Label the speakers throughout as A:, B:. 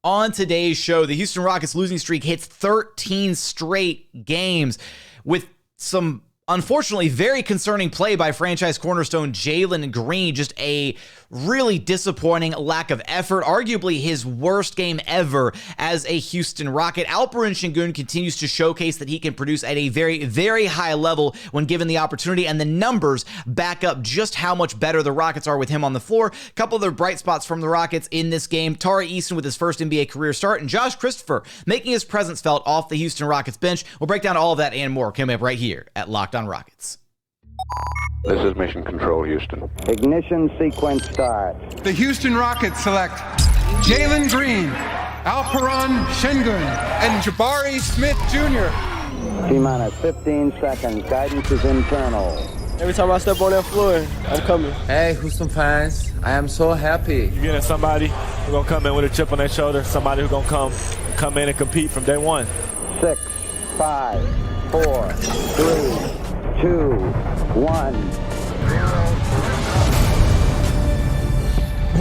A: On today's show, the Houston Rockets losing streak hits 13 straight games with some unfortunately very concerning play by franchise cornerstone Jalen Green. Just a really disappointing lack of effort, arguably his worst game ever as a Houston Rocket. Alperen Sengun continues to showcase that he can produce at a very, very high level when given the opportunity, and the numbers back up just how much better the Rockets are with him on the floor. A couple of the bright spots from the Rockets in this game: Tari Eason with his first NBA career start, and Josh Christopher making his presence felt off the Houston Rockets bench. We'll break down all of that and more coming up right here at Locked On Rockets.
B: This is Mission Control, Houston.
C: Ignition sequence start.
D: The Houston Rockets select Jalen Green, Alperen Sengun, and Jabari Smith Jr.
C: T-minus 15 seconds. Guidance is internal.
E: Every time I step on that floor, I'm coming.
F: Hey, Houston fans, I am so happy.
G: You're getting somebody who's going to come in with a chip on their shoulder, somebody who's going to come in and compete from day one.
C: 6, 5, 4, 3, 2, 1.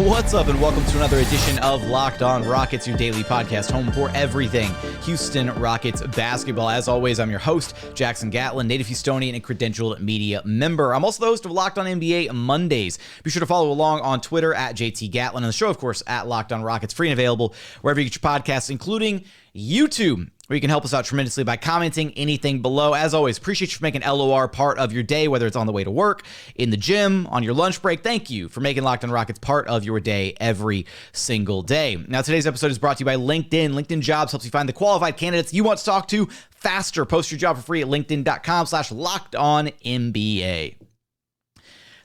A: What's up, and welcome to another edition of Locked On Rockets, your daily podcast home for everything Houston Rockets basketball. As always, I'm your host, Jackson Gatlin, native Houstonian and credentialed media member. I'm also the host of Locked On NBA Mondays. Be sure to follow along on Twitter at JT Gatlin, and the show, of course, at Locked On Rockets, free and available wherever you get your podcasts, including YouTube, where you can help us out tremendously by commenting anything below. As always, appreciate you for making LOR part of your day, whether it's on the way to work, in the gym, on your lunch break. Thank you for making Locked On Rockets part of your day every single day. Now, today's episode is brought to you by LinkedIn. LinkedIn Jobs helps you find the qualified candidates you want to talk to faster. Post your job for free at linkedin.com/LockedOnNBA.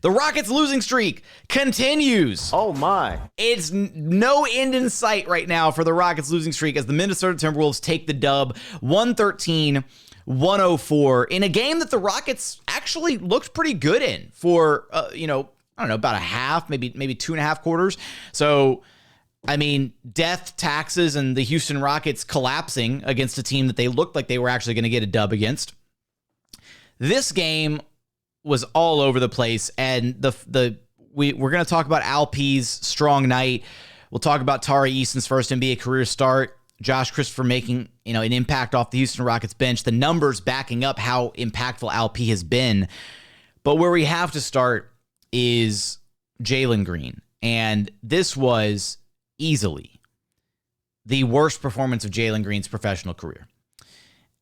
A: The Rockets' losing streak continues.
E: Oh, my.
A: It's no end in sight right now for the Rockets' losing streak as the Minnesota Timberwolves take the dub 113-104 in a game that the Rockets actually looked pretty good in for, I don't know, about a half, maybe 2.5 quarters. So, I mean, death, taxes, and the Houston Rockets collapsing against a team that they looked like they were actually going to get a dub against. This game was all over the place, and we're going to talk about Alp's strong night. We'll talk about Tari Eason's first NBA career start, Josh Christopher making an impact off the Houston Rockets bench, the numbers backing up how impactful Alp has been. But where we have to start is Jalen Green, and this was easily the worst performance of Jalen Green's professional career.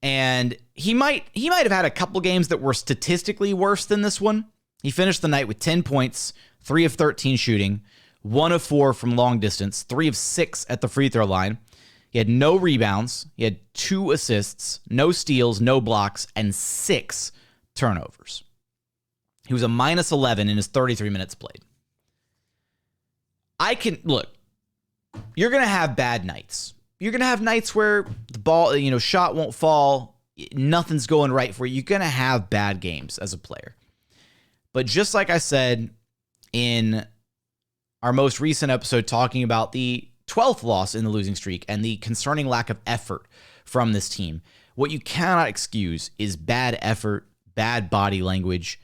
A: And he might have had a couple games that were statistically worse than this one. He finished the night with 10 points, 3 of 13 shooting, 1 of 4 from long distance, 3 of 6 at the free throw line. He had no rebounds. He had 2 assists, no steals, no blocks, and 6 turnovers. He was a minus 11 in his 33 minutes played. Look, you're going to have bad nights. You're going to have nights where the ball, shot won't fall. Nothing's going right for you. You're going to have bad games as a player. But just like I said in our most recent episode talking about the 12th loss in the losing streak and the concerning lack of effort from this team, what you cannot excuse is bad effort, bad body language,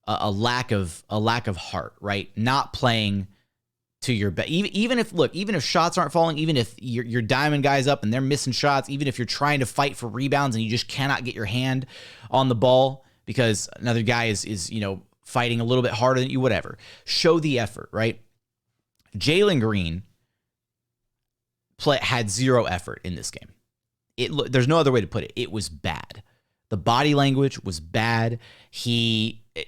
A: a lack of heart, right? Not playing to your best. Even if shots aren't falling, even if your diamond guys up and they're missing shots, even if you're trying to fight for rebounds and you just cannot get your hand on the ball because another guy is fighting a little bit harder than you, whatever. Show the effort, right? Jalen Green had 0 effort in this game. There's no other way to put it. It was bad. The body language was bad.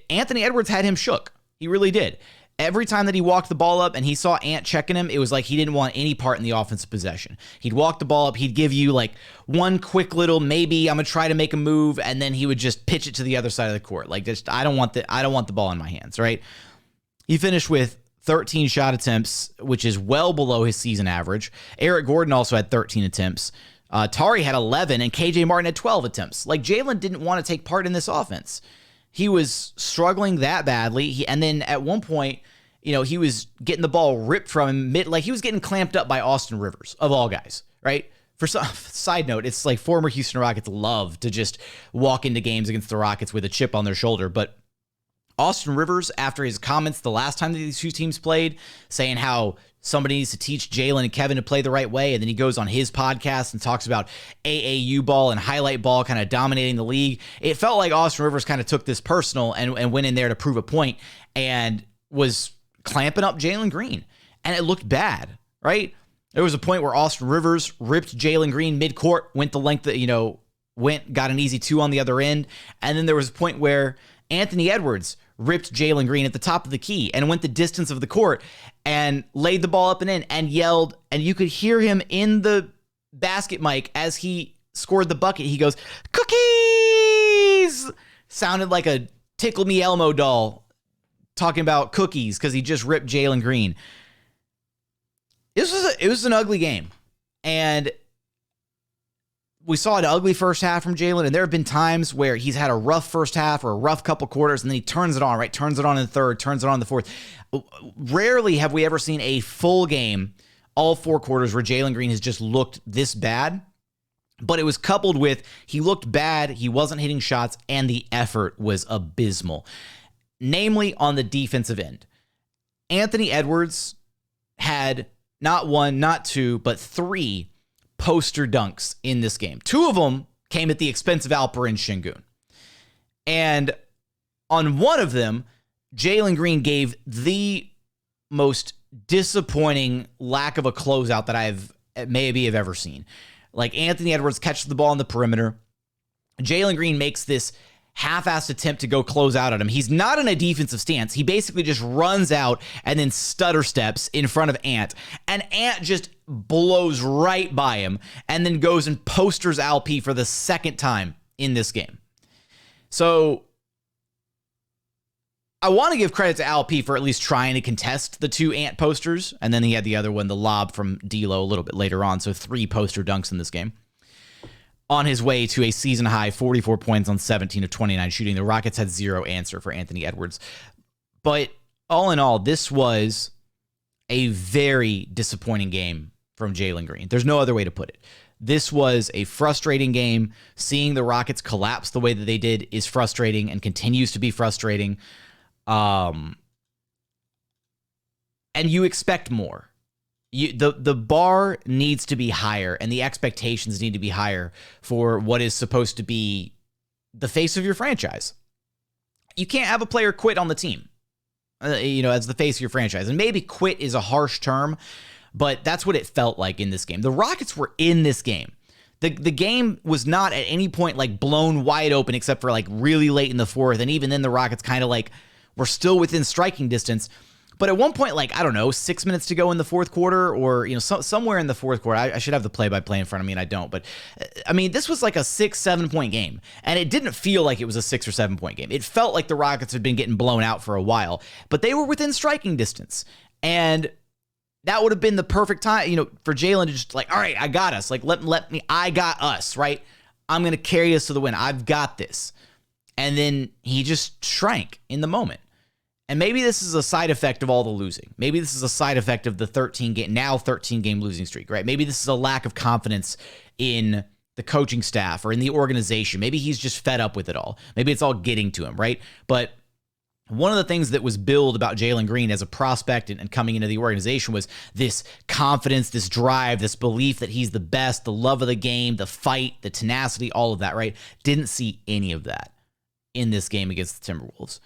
A: Anthony Edwards had him shook. He really did. Every time that he walked the ball up and he saw Ant checking him, it was like he didn't want any part in the offensive possession. He'd walk the ball up, he'd give you like one quick little, maybe I'm going to try to make a move, and then he would just pitch it to the other side of the court. Like, just I don't want the ball in my hands, right? He finished with 13 shot attempts, which is well below his season average. Eric Gordon also had 13 attempts. Tari had 11, and KJ Martin had 12 attempts. Like, Jalen didn't want to take part in this offense. He was struggling that badly. And then at one point, he was getting the ball ripped from him he was getting clamped up by Austin Rivers, of all guys, right? For some side note, it's like former Houston Rockets love to just walk into games against the Rockets with a chip on their shoulder. But Austin Rivers, after his comments the last time that these two teams played, saying how somebody needs to teach Jalen and Kevin to play the right way. And then he goes on his podcast and talks about AAU ball and highlight ball kind of dominating the league. It felt like Austin Rivers kind of took this personal and went in there to prove a point and was clamping up Jalen Green. And it looked bad, right? There was a point where Austin Rivers ripped Jalen Green midcourt, went the length that, got an easy 2 on the other end. And then there was a point where Anthony Edwards ripped Jalen Green at the top of the key and went the distance of the court and laid the ball up and in and yelled. And you could hear him in the basket mic as he scored the bucket. He goes, "Cookies!" Sounded like a Tickle Me Elmo doll talking about cookies because he just ripped Jalen Green. It was an ugly game. And we saw an ugly first half from Jalen, and there have been times where he's had a rough first half or a rough couple quarters, and then he turns it on, right? Turns it on in the third, turns it on in the fourth. Rarely have we ever seen a full game, all 4 quarters, where Jalen Green has just looked this bad. But it was coupled with he looked bad, he wasn't hitting shots, and the effort was abysmal. Namely, on the defensive end. Anthony Edwards had not 1, not 2, but 3 poster dunks in this game. 2 of them came at the expense of Alperen Sengun. And on one of them, Jalen Green gave the most disappointing lack of a closeout that I've maybe have ever seen. Like, Anthony Edwards catches the ball on the perimeter. Jalen Green makes this half-assed attempt to go close out at him. He's not in a defensive stance. He basically just runs out and then stutter steps in front of Ant. And Ant just blows right by him and then goes and posters LP for the second time in this game. So I want to give credit to LP for at least trying to contest the 2 Ant posters. And then he had the other one, the lob from D'Lo, a little bit later on. So 3 poster dunks in this game. On his way to a season-high 44 points on 17 of 29 shooting. The Rockets had 0 answer for Anthony Edwards. But all in all, this was a very disappointing game from Jalen Green. There's no other way to put it. This was a frustrating game. Seeing the Rockets collapse the way that they did is frustrating and continues to be frustrating. And you expect more. The bar needs to be higher, and the expectations need to be higher for what is supposed to be the face of your franchise. You can't have a player quit on the team, as the face of your franchise. And maybe quit is a harsh term, but that's what it felt like in this game. The Rockets were in this game. The game was not at any point like blown wide open except for like really late in the fourth, and even then the Rockets kind of like were still within striking distance. But at one point, 6 minutes to go in the fourth quarter, or somewhere in the fourth quarter, I should have the play-by-play in front of me, and I don't. But this was like a 6-7 point game, and it didn't feel like it was a 6 or 7 point game. It felt like the Rockets had been getting blown out for a while, but they were within striking distance, and that would have been the perfect time, for Jalen to just all right, I got us. I got us, right? I'm gonna carry us to the win. I've got this, and then he just shrank in the moment. And maybe this is a side effect of all the losing. Maybe this is a side effect of the 13 game losing streak, right? Maybe this is a lack of confidence in the coaching staff or in the organization. Maybe he's just fed up with it all. Maybe it's all getting to him, right? But one of the things that was billed about Jalen Green as a prospect and coming into the organization was this confidence, this drive, this belief that he's the best, the love of the game, the fight, the tenacity, all of that, right? Didn't see any of that in this game against the Timberwolves.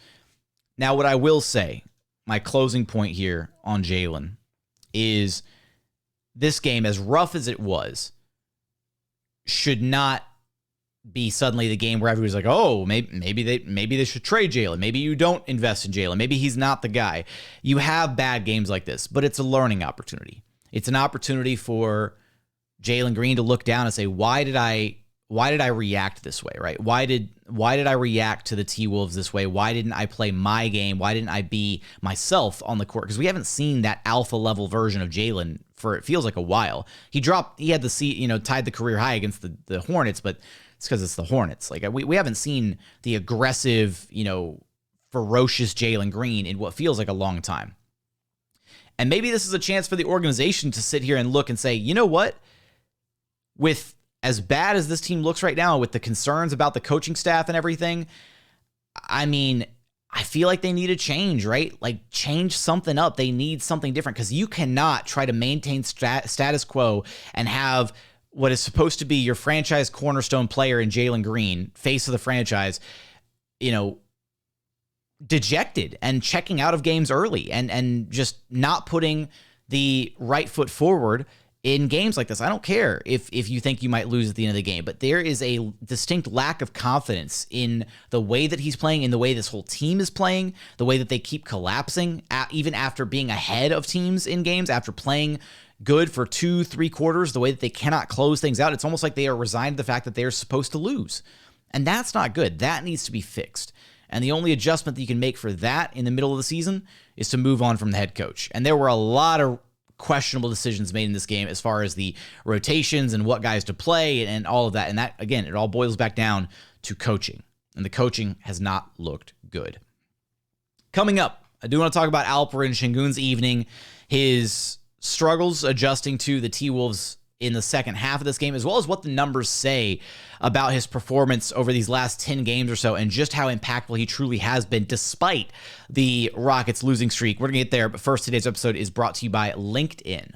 A: Now, what I will say, my closing point here on Jalen, is this game, as rough as it was, should not be suddenly the game where everybody's like, oh, maybe they should trade Jalen. Maybe you don't invest in Jalen. Maybe he's not the guy. You have bad games like this, but it's a learning opportunity. It's an opportunity for Jalen Green to look down and say, why did I react this way, right? Why did I react to the T-Wolves this way? Why didn't I play my game? Why didn't I be myself on the court? Because we haven't seen that alpha level version of Jalen for, it feels like, a while. He had tied the career high against the Hornets, but it's because it's the Hornets. Like, we haven't seen the aggressive, ferocious Jalen Green in what feels like a long time. And maybe this is a chance for the organization to sit here and look and say, you know what? With as bad as this team looks right now, with the concerns about the coaching staff and everything, I feel like they need a change, right? Like change something up. They need something different because you cannot try to maintain status quo and have what is supposed to be your franchise cornerstone player in Jalen Green, face of the franchise, dejected and checking out of games early and just not putting the right foot forward in games like this. I don't care if you think you might lose at the end of the game, but there is a distinct lack of confidence in the way that he's playing, in the way this whole team is playing, the way that they keep collapsing, even after being ahead of teams in games, after playing good for 2-3 quarters, the way that they cannot close things out. It's almost like they are resigned to the fact that they're supposed to lose. And that's not good. That needs to be fixed. And the only adjustment that you can make for that in the middle of the season is to move on from the head coach. And there were a lot of questionable decisions made in this game as far as the rotations and what guys to play and all of that. And that, again, it all boils back down to coaching. And the coaching has not looked good. Coming up, I do want to talk about Alperen Sengun's evening, his struggles adjusting to the T-Wolves in the second half of this game, as well as what the numbers say about his performance over these last 10 games or so, and just how impactful he truly has been despite the Rockets losing streak. We're going to get there, but first, today's episode is brought to you by LinkedIn.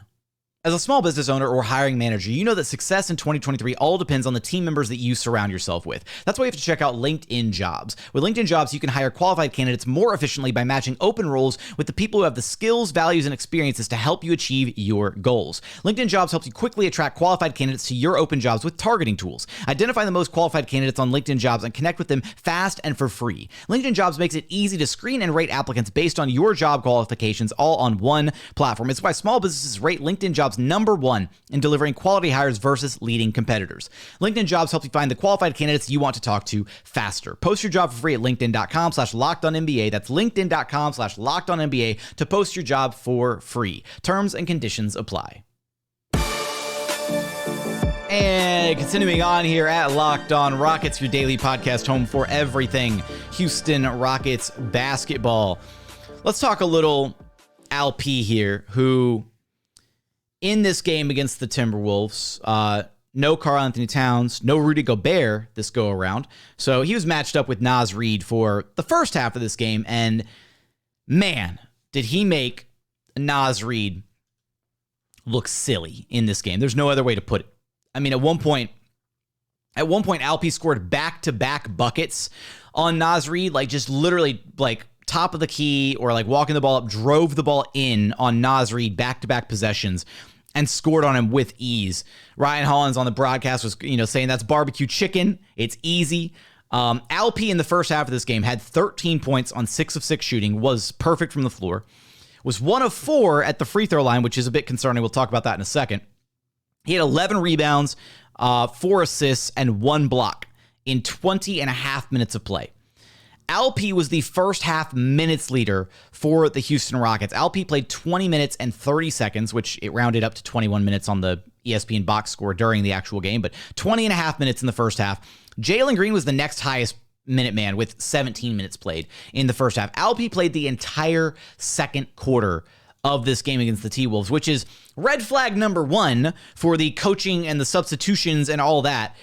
A: As a small business owner or hiring manager, you know that success in 2023 all depends on the team members that you surround yourself with. That's why you have to check out LinkedIn Jobs. With LinkedIn Jobs, you can hire qualified candidates more efficiently by matching open roles with the people who have the skills, values, and experiences to help you achieve your goals. LinkedIn Jobs helps you quickly attract qualified candidates to your open jobs with targeting tools. Identify the most qualified candidates on LinkedIn Jobs and connect with them fast and for free. LinkedIn Jobs makes it easy to screen and rate applicants based on your job qualifications, all on one platform. It's why small businesses rate LinkedIn Jobs #1 in delivering quality hires versus leading competitors. LinkedIn Jobs helps you find the qualified candidates you want to talk to faster. Post your job for free at linkedin.com/lockedonnba. That's linkedin.com/lockedonnba to post your job for free. Terms and conditions apply. And continuing on here at Locked On Rockets, your daily podcast home for everything Houston Rockets basketball. Let's talk a little Alp here, who in this game against the Timberwolves, no Karl-Anthony Towns, no Rudy Gobert this go around. So he was matched up with Naz Reid for the first half of this game, and man, did he make Naz Reid look silly in this game. There's no other way to put it. I mean, at one point, Alp scored back-to-back buckets on Naz Reid, like just literally like top of the key or like walking the ball up, drove the ball in on Naz Reid, back-to-back possessions, and scored on him with ease. Ryan Hollins on the broadcast was, saying that's barbecue chicken. It's easy. Alp in the first half of this game had 13 points on 6 of 6 shooting, was perfect from the floor, was 1 of 4 at the free throw line, which is a bit concerning. We'll talk about that in a second. He had 11 rebounds, 4 assists, and 1 block in 20 and a half minutes of play. Alp was the first half minutes leader for the Houston Rockets. Alp played 20 minutes and 30 seconds, which it rounded up to 21 minutes on the ESPN box score during the actual game, but 20 and a half minutes in the first half. Jalen Green was the next highest minute man with 17 minutes played in the first half. Alp played the entire second quarter of this game against the T-Wolves, which is red flag number 1 for the coaching and the substitutions and all that.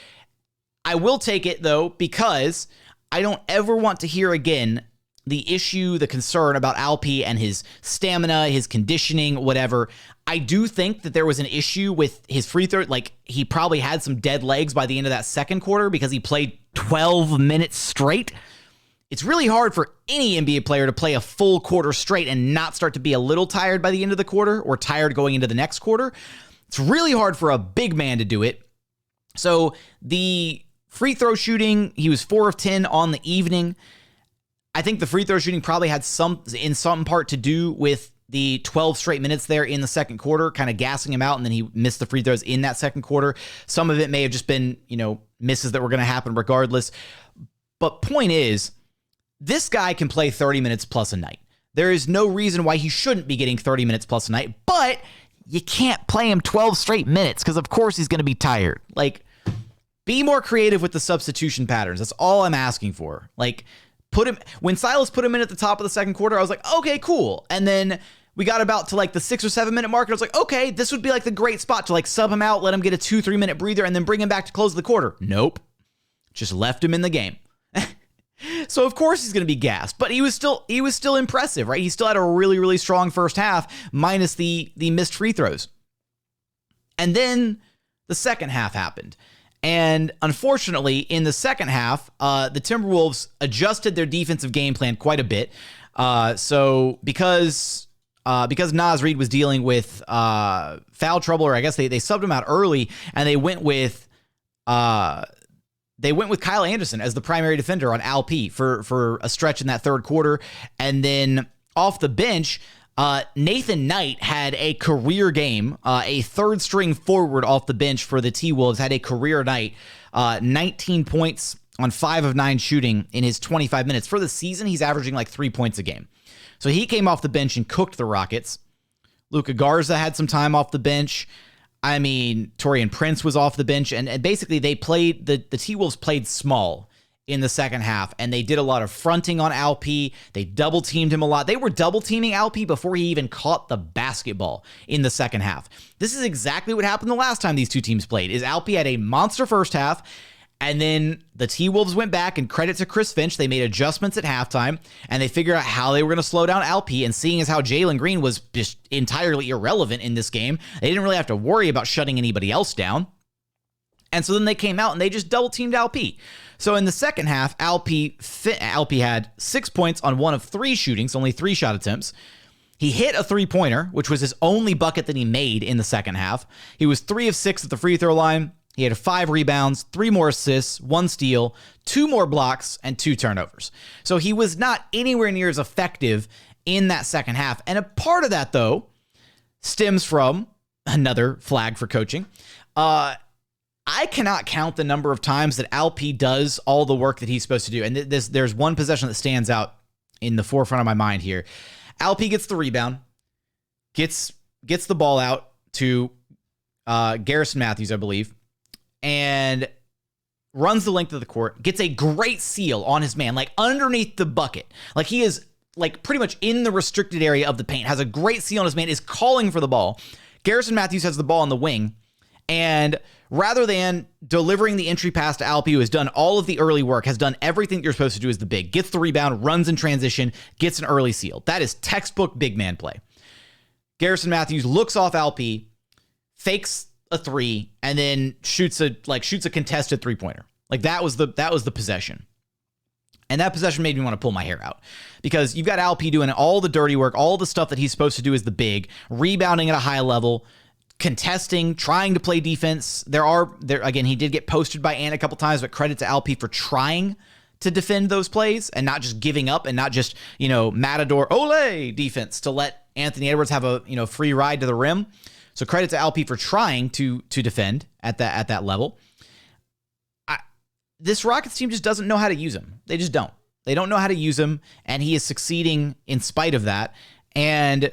A: I will take it, though, because I don't ever want to hear again the issue, the concern about Alp and his stamina, his conditioning, whatever. I do think that there was an issue with his free throw. Like, he probably had some dead legs by the end of that second quarter because he played 12 minutes straight. It's really hard for any NBA player to play a full quarter straight and not start to be a little tired by the end of the quarter or tired going into the next quarter. It's really hard for a big man to do it. So the free throw shooting, he was 4 of 10 on the evening. I think the free throw shooting probably had some part to do with the 12 straight minutes there in the second quarter, kind of gassing him out, and then he missed the free throws in that second quarter. Some of it may have just been, misses that were going to happen regardless. But point is, this guy can play 30 minutes plus a night. There is no reason why he shouldn't be getting 30 minutes plus a night, but you can't play him 12 straight minutes because, of course, he's going to be tired. Like, be more creative with the substitution patterns. That's all I'm asking for. Like, when Silas put him in at the top of the second quarter, I was like, okay, cool. And then we got about to like the 6 or 7 minute mark, and I was like, okay, this would be like the great spot to like sub him out, let him get a 2-3 minute breather, and then bring him back to close the quarter. Nope. Just left him in the game. So of course he's going to be gassed, but he was still impressive, right? He still had a really, really strong first half minus the missed free throws. And then the second half happened. And unfortunately, in the second half, the Timberwolves adjusted their defensive game plan quite a bit. So because Naz Reid was dealing with foul trouble, or I guess they subbed him out early, and they went with Kyle Anderson as the primary defender on Alp for a stretch in that third quarter. And then off the bench, Nathan Knight had a career game, a third string forward off the bench for the T-Wolves, had a career night, 19 points on 5 of 9 shooting in his 25 minutes. For the season, he's averaging like 3 points a game. So he came off the bench and cooked the Rockets. Luka Garza had some time off the bench. I mean, Taurean Prince was off the bench, and basically they played, the T-Wolves played small in the second half, and they did a lot of fronting on Alp. They double-teamed him a lot. They were double-teaming Alp before he even caught the basketball in the second half. This is exactly what happened the last time these two teams played, is Alp had a monster first half, and then the T-Wolves went back, and credit to Chris Finch, they made adjustments at halftime, and they figured out how they were going to slow down Alp, and seeing as how Jalen Green was just entirely irrelevant in this game, they didn't really have to worry about shutting anybody else down. And so then they came out and they just double-teamed Alp. So in the second half, Alp had 6 points on 1 of 3 shootings, only 3 shot attempts. He hit a three-pointer, which was his only bucket that he made in the second half. He was 3 of 6 at the free throw line. He had 5 rebounds, 3 more assists, 1 steal, 2 more blocks, and 2 turnovers. So he was not anywhere near as effective in that second half. And a part of that, though, stems from another flag for coaching. I cannot count the number of times that Alp does all the work that he's supposed to do. And there's one possession that stands out in the forefront of my mind here. Alp gets the rebound, gets the ball out to Garrison Matthews, I believe, and runs the length of the court, gets a great seal on his man, like underneath the bucket. Like he is like pretty much in the restricted area of the paint, has a great seal on his man, is calling for the ball. Garrison Matthews has the ball on the wing, and rather than delivering the entry pass to Alp, who has done all of the early work, has done everything that you're supposed to do as the big, gets the rebound, runs in transition, gets an early seal. That is textbook big man play. Garrison Matthews looks off Alp, fakes a 3, and then shoots a contested 3-pointer. Like that was the possession. And that possession made me want to pull my hair out, because you've got Alp doing all the dirty work, all the stuff that he's supposed to do as the big, rebounding at a high level, contesting, trying to play defense. Again, he did get posted by Ant a couple times, but credit to Alp for trying to defend those plays and not just giving up and not just, Matador Ole defense to let Anthony Edwards have a, free ride to the rim. So credit to Alp for trying to defend at that level. This Rockets team just doesn't know how to use him. They just don't. They don't know how to use him, and he is succeeding in spite of that. And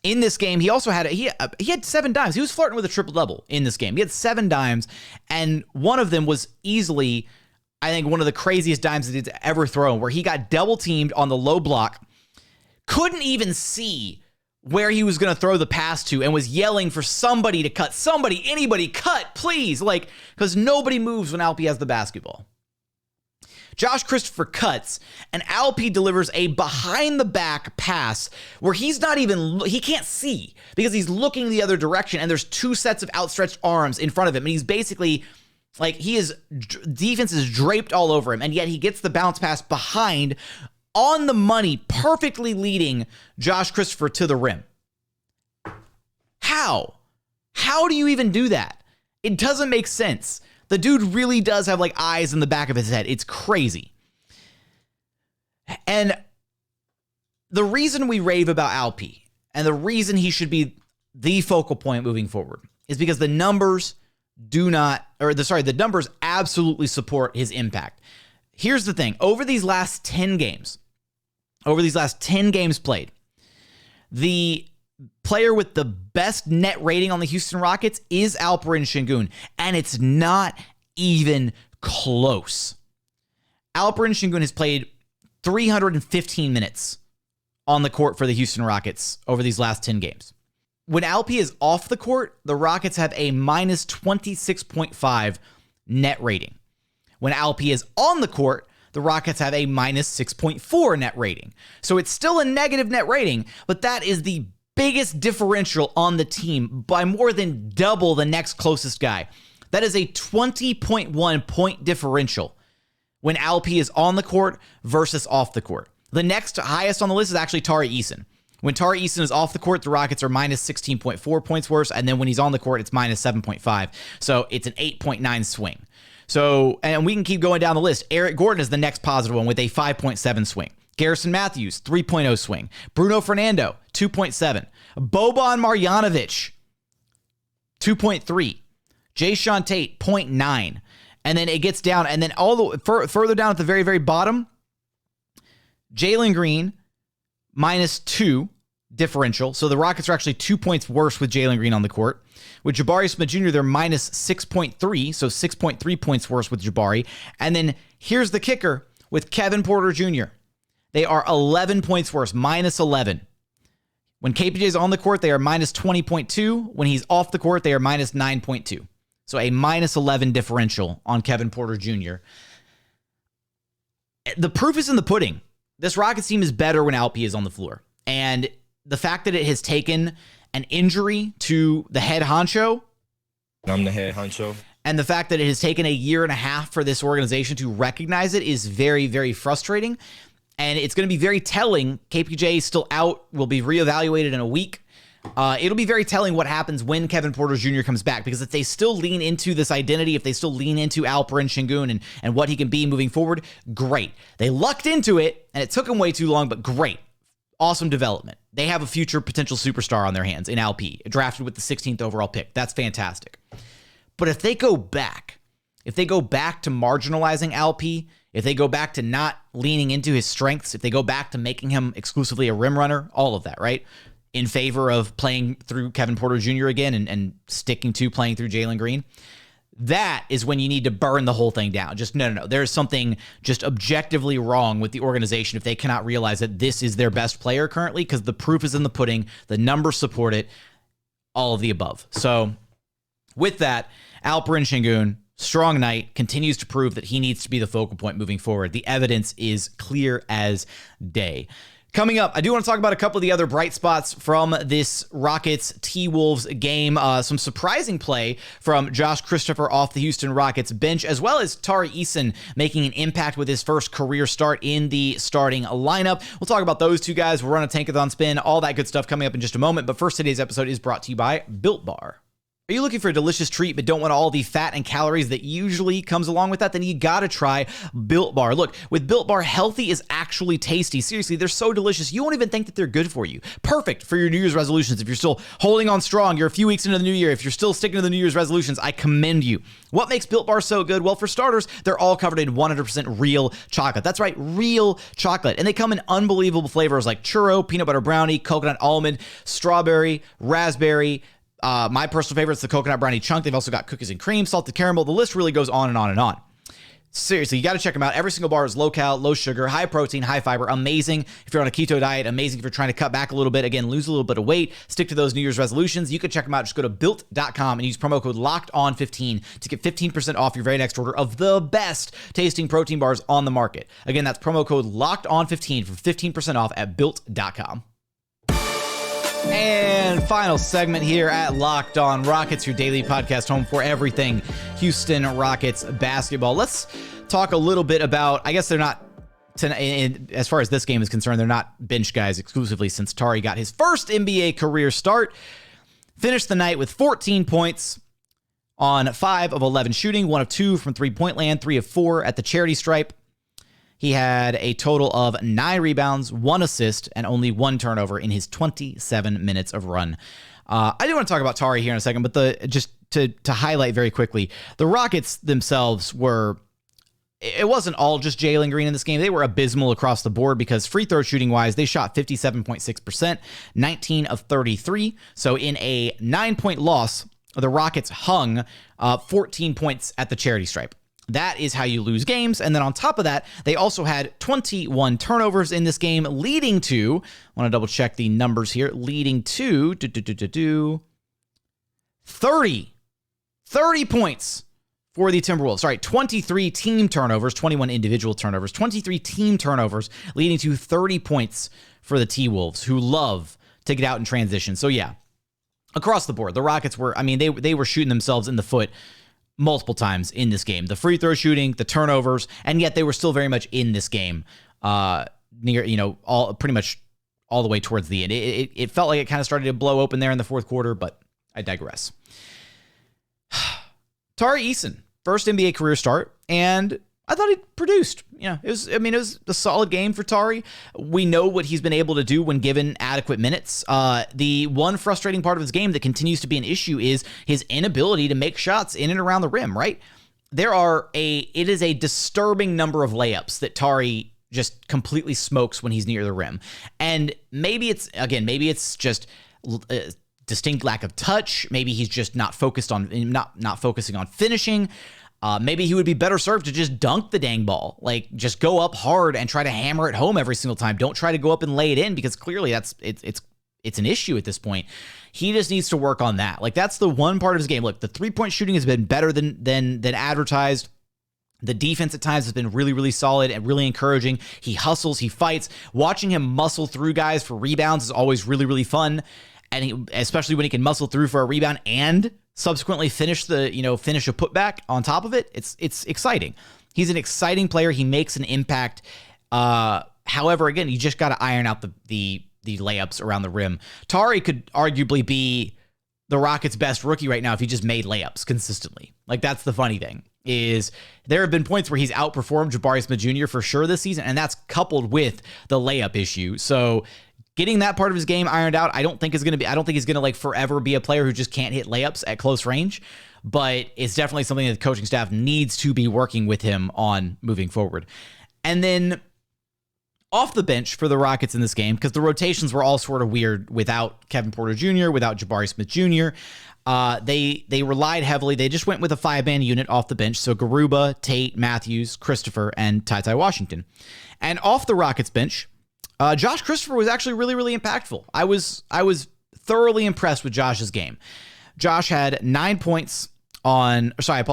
A: in this game, he also had he had 7 dimes. He was flirting with a triple-double in this game. He had 7 dimes, and one of them was easily, I think, one of the craziest dimes that he's ever thrown, where he got double-teamed on the low block, couldn't even see where he was going to throw the pass to, and was yelling for somebody to cut. Anybody, cut, please. Because nobody moves when Alp has the basketball. Josh Christopher cuts, and Alp delivers a behind-the-back pass where he can't see because he's looking the other direction, and there's 2 sets of outstretched arms in front of him, and he's basically, defense is draped all over him, and yet he gets the bounce pass behind, on the money, perfectly leading Josh Christopher to the rim. How? How do you even do that? It doesn't make sense. The dude really does have eyes in the back of his head. It's crazy. And the reason we rave about Alp and the reason he should be the focal point moving forward is because the numbers the numbers absolutely support his impact. Here's the thing. Over these last 10 games played, the player with the best net rating on the Houston Rockets is Alperen Sengun, and it's not even close. Alperen Sengun has played 315 minutes on the court for the Houston Rockets over these last 10 games. When Alp is off the court, the Rockets have a minus 26.5 net rating. When Alp is on the court, the Rockets have a minus 6.4 net rating. So it's still a negative net rating, but that is the biggest differential on the team by more than double the next closest guy. That is a 20.1 point differential when Alp is on the court versus off the court. The next highest on the list is actually Tari Eason. When Tari Eason is off the court, the Rockets are minus 16.4 points worse, and then when he's on the court, it's minus 7.5. So it's an 8.9 swing. So, and we can keep going down the list. Eric Gordon is the next positive one with a 5.7 swing. Garrison Matthews, 3.0 swing. Bruno Fernando, 2.7. Boban Marjanovic, 2.3. Jae'Sean Tate, 0.9. And then it gets down, and then all the further down at the very, very bottom, Jalen Green, minus 2 differential. So the Rockets are actually 2 points worse with Jalen Green on the court. With Jabari Smith Jr., they're minus 6.3, so 6.3 points worse with Jabari. And then here's the kicker with Kevin Porter Jr. They are 11 points worse, minus 11. When KPJ is on the court, they are minus 20.2. When he's off the court, they are minus 9.2. So a minus 11 differential on Kevin Porter Jr. The proof is in the pudding. This Rockets team is better when Alp is on the floor. And the fact that it has taken an injury to the head honcho.
H: I'm the head honcho.
A: And the fact that it has taken a year and a half for this organization to recognize it is very, very frustrating. And it's going to be very telling. KPJ is still out, will be reevaluated in a week. It'll be very telling what happens when Kevin Porter Jr. comes back, because if they still lean into this identity, if they still lean into Alperen Sengun and what he can be moving forward, great. They lucked into it, and it took them way too long, but great. Awesome development. They have a future potential superstar on their hands in Alp, drafted with the 16th overall pick. That's fantastic. But if they go back to marginalizing Alp, if they go back to not leaning into his strengths, if they go back to making him exclusively a rim runner, all of that, right? In favor of playing through Kevin Porter Jr. again and sticking to playing through Jalen Green, that is when you need to burn the whole thing down. Just no. There's something just objectively wrong with the organization if they cannot realize that this is their best player currently, because the proof is in the pudding. The numbers support it. All of the above. So with that, Alperen Sengun, strong night, continues to prove that he needs to be the focal point moving forward. The evidence is clear as day. Coming up, I do want to talk about a couple of the other bright spots from this Rockets T-Wolves game. Some surprising play from Josh Christopher off the Houston Rockets bench, as well as Tari Eason making an impact with his first career start in the starting lineup. We'll talk about those two guys. We'll run a tankathon spin, all that good stuff coming up in just a moment. But first, today's episode is brought to you by Built Bar. Are you looking for a delicious treat but don't want all the fat and calories that usually comes along with that? Then you gotta try Built Bar. Look, with Built Bar, healthy is actually tasty. Seriously, they're so delicious, you won't even think that they're good for you. Perfect for your New Year's resolutions. If you're still holding on strong, you're a few weeks into the new year, if you're still sticking to the New Year's resolutions, I commend you. What makes Built Bar so good? Well, for starters, they're all covered in 100% real chocolate. That's right, real chocolate. And they come in unbelievable flavors like churro, peanut butter brownie, coconut almond, strawberry, raspberry. My personal favorite is the coconut brownie chunk. They've also got cookies and cream, salted caramel. The list really goes on and on and on. Seriously, you got to check them out. Every single bar is low cal, low sugar, high protein, high fiber. Amazing if you're on a keto diet. Amazing if you're trying to cut back a little bit. Again, lose a little bit of weight. Stick to those New Year's resolutions. You can check them out. Just go to built.com and use promo code LOCKEDON15 to get 15% off your very next order of the best tasting protein bars on the market. Again, that's promo code LOCKEDON15 for 15% off at built.com. And final segment here at Locked On Rockets, your daily podcast home for everything Houston Rockets basketball. Let's talk a little bit about, I guess they're not, as far as this game is concerned, they're not bench guys exclusively, since Tari got his first NBA career start. Finished the night with 14 points on 5 of 11 shooting, 1 of 2 from three-point land, 3 of 4 at the charity stripe. He had a total of 9 rebounds, 1 assist, and only 1 turnover in his 27 minutes of run. I do want to talk about Tari here in a second, but just to highlight very quickly, the Rockets themselves it wasn't all just Jalen Green in this game. They were abysmal across the board, because free throw shooting wise, they shot 57.6%, 19 of 33. So in a 9-point loss, the Rockets hung 14 points at the charity stripe. That is how you lose games. And then on top of that, they also had 21 turnovers in this game, leading to, I want to double check the numbers here, leading to 30 points for the Timberwolves. Sorry, 23 team turnovers, 21 individual turnovers, 23 team turnovers, leading to 30 points for the T-Wolves, who love to get out in transition. So yeah, across the board, the Rockets were, they were shooting themselves in the foot multiple times in this game. The free throw shooting, the turnovers, and yet they were still very much in this game, pretty much all the way towards the end. It felt like it kind of started to blow open there in the fourth quarter, but I digress. Tari Eason, first NBA career start, and I thought he produced. It was a solid game for Tari. We know what he's been able to do when given adequate minutes. The one frustrating part of his game that continues to be an issue is his inability to make shots in and around the rim, right? It is a disturbing number of layups that Tari just completely smokes when he's near the rim. And maybe it's just distinct lack of touch. Maybe he's just not focusing on finishing. Maybe he would be better served to just dunk the dang ball. Like, just go up hard and try to hammer it home every single time. Don't try to go up and lay it in, because clearly it's an issue at this point. He just needs to work on that. Like, that's the one part of his game. Look, the three-point shooting has been better than advertised. The defense at times has been really, really solid and really encouraging. He hustles, he fights. Watching him muscle through guys for rebounds is always really, really fun. And especially when he can muscle through for a rebound and subsequently finish a putback on top of it. It's exciting. He's an exciting player. He makes an impact. However, again, you just got to iron out the layups around the rim. Tari could arguably be the Rockets' best rookie right now if he just made layups consistently. Like, that's the funny thing, is there have been points where he's outperformed Jabari Smith Jr. for sure this season, and that's coupled with the layup issue. So getting that part of his game ironed out, I don't think he's going to like forever be a player who just can't hit layups at close range, but it's definitely something that the coaching staff needs to be working with him on moving forward. And then off the bench for the Rockets in this game, because the rotations were all sort of weird without Kevin Porter Jr., without Jabari Smith Jr., they relied heavily. They just went with a 5-man unit off the bench. So Garuba, Tate, Matthews, Christopher, and Ty Washington. And off the Rockets bench, Josh Christopher was actually really, really impactful. I was thoroughly impressed with Josh's game. Josh had 10 points on 5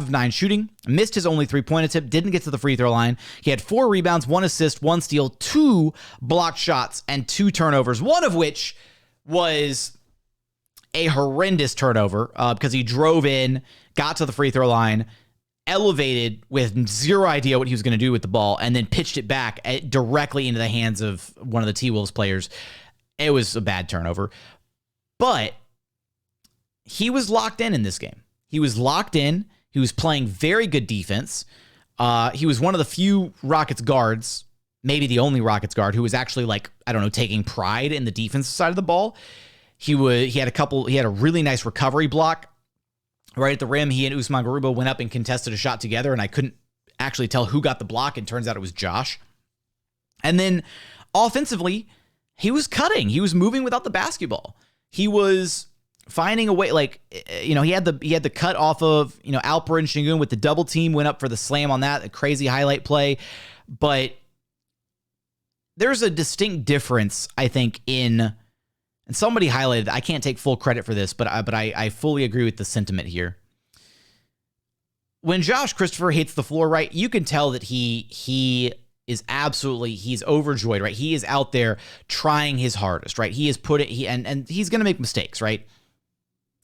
A: of 9 shooting, missed his only 3-point attempt, didn't get to the free throw line. He had 4 rebounds, 1 assist, 1 steal, 2 blocked shots, and 2 turnovers, one of which was a horrendous turnover because he drove in, got to the free throw line, elevated with zero idea what he was going to do with the ball, and then pitched it back directly into the hands of one of the T-Wolves players. It was a bad turnover. But he was locked in this game. He was locked in. He was playing very good defense. He was one of the few Rockets guards, maybe the only Rockets guard, who was actually taking pride in the defensive side of the ball. He had a really nice recovery block right at the rim. He and Usman Garuba went up and contested a shot together, and I couldn't actually tell who got the block, and turns out it was Josh. And then offensively, he was cutting. He was moving without the basketball. He was finding a way, he had the cut off of, Alperen Sengun with the double team, went up for the slam on that, a crazy highlight play. But there's a distinct difference, I think, and somebody highlighted, I can't take full credit for this, but I fully agree with the sentiment here. When Josh Christopher hits the floor, right, you can tell that he's overjoyed, right? He is out there trying his hardest, right? He is and he's going to make mistakes, right?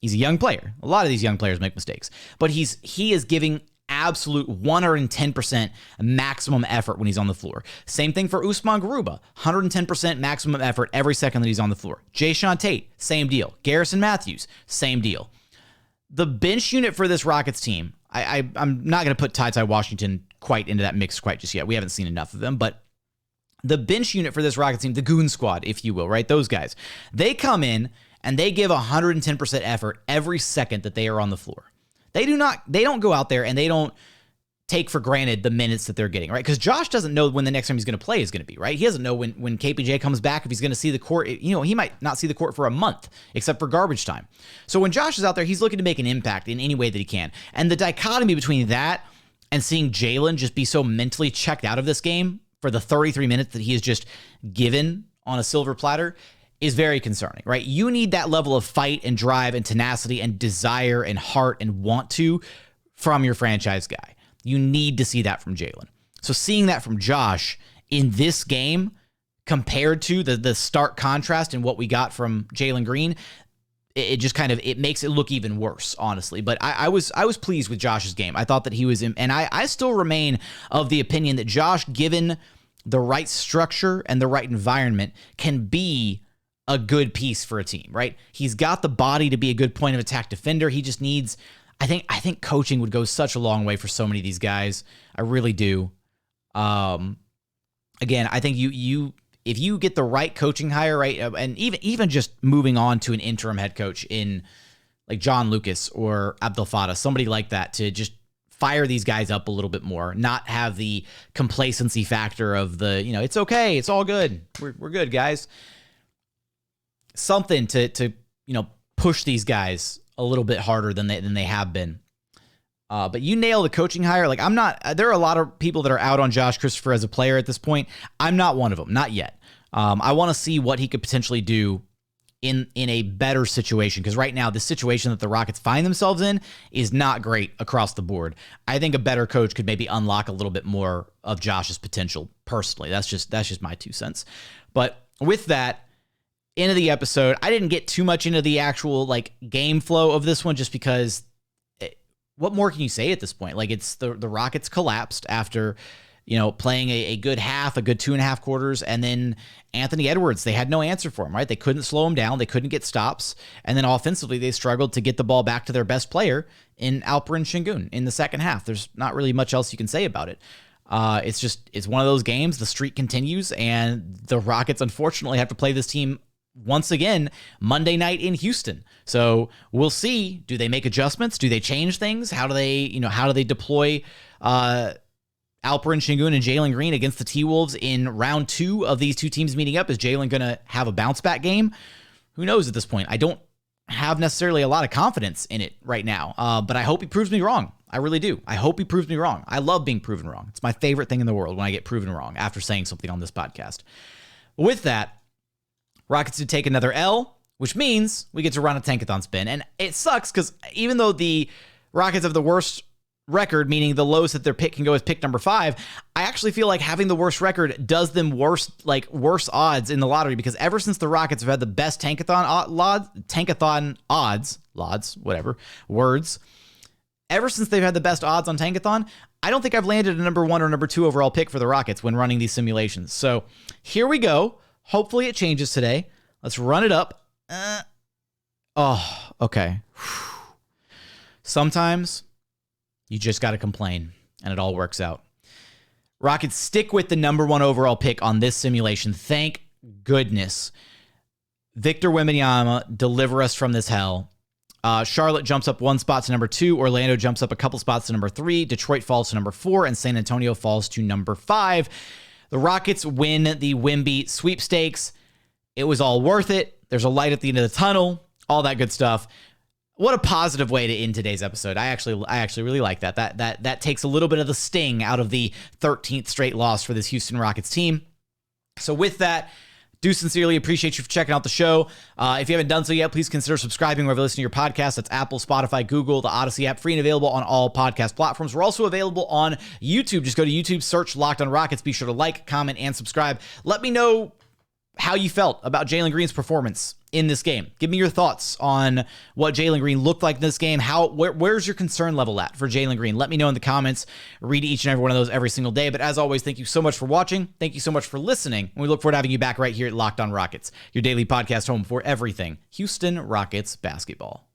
A: He's a young player. A lot of these young players make mistakes, but he is giving absolute 110% maximum effort when he's on the floor. Same thing for Usman Garuba, 110% maximum effort every second that he's on the floor. Jae'Sean Tate, same deal. Garrison Matthews, same deal. The bench unit for this Rockets team, I'm not going to put Ty Washington quite into that mix quite just yet. We haven't seen enough of them, but the bench unit for this Rockets team, the Goon Squad, if you will, right? Those guys, they come in and they give 110% effort every second that they are on the floor. They don't go out there and they don't take for granted the minutes that they're getting, right? Because Josh doesn't know when the next time he's going to play is going to be, right? He doesn't know when KPJ comes back, if he's going to see the court. He might not see the court for a month, except for garbage time. So when Josh is out there, he's looking to make an impact in any way that he can. And the dichotomy between that and seeing Jalen just be so mentally checked out of this game for the 33 minutes that he is just given on a silver platter is very concerning, right? You need that level of fight and drive and tenacity and desire and heart and want to from your franchise guy. You need to see that from Jalen. So seeing that from Josh in this game compared to the stark contrast in what we got from Jalen Green, it just kind of, it makes it look even worse, honestly. But I was pleased with Josh's game. I thought that he was in, and I still remain of the opinion that Josh, given the right structure and the right environment, can be a good piece for a team, right? He's got the body to be a good point of attack defender. He just needs, I think coaching would go such a long way for so many of these guys. I really do. Again, I think if you get the right coaching hire, right, and even just moving on to an interim head coach in like John Lucas or Abdel Fattah, somebody like that, to just fire these guys up a little bit more, not have the complacency factor of the, it's okay, it's all good, we're good, guys. Something to push these guys a little bit harder than they have been. But you nail the coaching hire. Like, there are a lot of people that are out on Josh Christopher as a player at this point. I'm not one of them, not yet. I want to see what he could potentially do in a better situation, because right now the situation that the Rockets find themselves in is not great across the board. I think a better coach could maybe unlock a little bit more of Josh's potential. Personally, that's just my 2 cents. But with that, end of the episode, I didn't get too much into the actual game flow of this one, just because what more can you say at this point? Like, it's the Rockets collapsed after, playing a good half, a good 2.5 quarters, and then Anthony Edwards, they had no answer for him, right? They couldn't slow him down. They couldn't get stops. And then offensively, they struggled to get the ball back to their best player in Alperen Sengun in the second half. There's not really much else you can say about it. It's one of those games. The streak continues, and the Rockets unfortunately have to play this team once again Monday night in Houston. So we'll see. Do they make adjustments? Do they change things? How do they deploy Alperen Sengun and Jalen Green against the T-Wolves in round 2 of these two teams meeting up? Is Jalen going to have a bounce back game? Who knows at this point? I don't have necessarily a lot of confidence in it right now, but I hope he proves me wrong. I really do. I hope he proves me wrong. I love being proven wrong. It's my favorite thing in the world when I get proven wrong after saying something on this podcast. With that, Rockets did take another L, which means we get to run a tankathon spin. And it sucks because even though the Rockets have the worst record, meaning the lowest that their pick can go is pick number 5, I actually feel like having the worst record does them worse odds in the lottery, because ever since the Rockets have had the best tankathon odds, ever since they've had the best odds on tankathon, I don't think I've landed a number 1 or number 2 overall pick for the Rockets when running these simulations. So here we go. Hopefully it changes today. Let's run it up. Okay. Sometimes you just got to complain, and it all works out. Rockets stick with the number 1 overall pick on this simulation. Thank goodness. Victor Wembanyama, deliver us from this hell. Charlotte jumps up 1 spot to number 2. Orlando jumps up a couple spots to number 3. Detroit falls to number 4. And San Antonio falls to number 5. The Rockets win the Wemby sweepstakes. It was all worth it. There's a light at the end of the tunnel. All that good stuff. What a positive way to end today's episode. I actually really like that. That takes a little bit of the sting out of the 13th straight loss for this Houston Rockets team. So with that, do sincerely appreciate you for checking out the show. If you haven't done so yet, please consider subscribing wherever you listen to your podcast. That's Apple, Spotify, Google, the Odyssey app, free and available on all podcast platforms. We're also available on YouTube. Just go to YouTube, search Locked on Rockets. Be sure to like, comment, and subscribe. Let me know how you felt about Jalen Green's performance in this game. Give me your thoughts on what Jalen Green looked like in this game. Where's your concern level at for Jalen Green? Let me know in the comments. Read each and every one of those every single day. But as always, thank you so much for watching. Thank you so much for listening. And we look forward to having you back right here at Locked on Rockets, your daily podcast home for everything Houston Rockets basketball.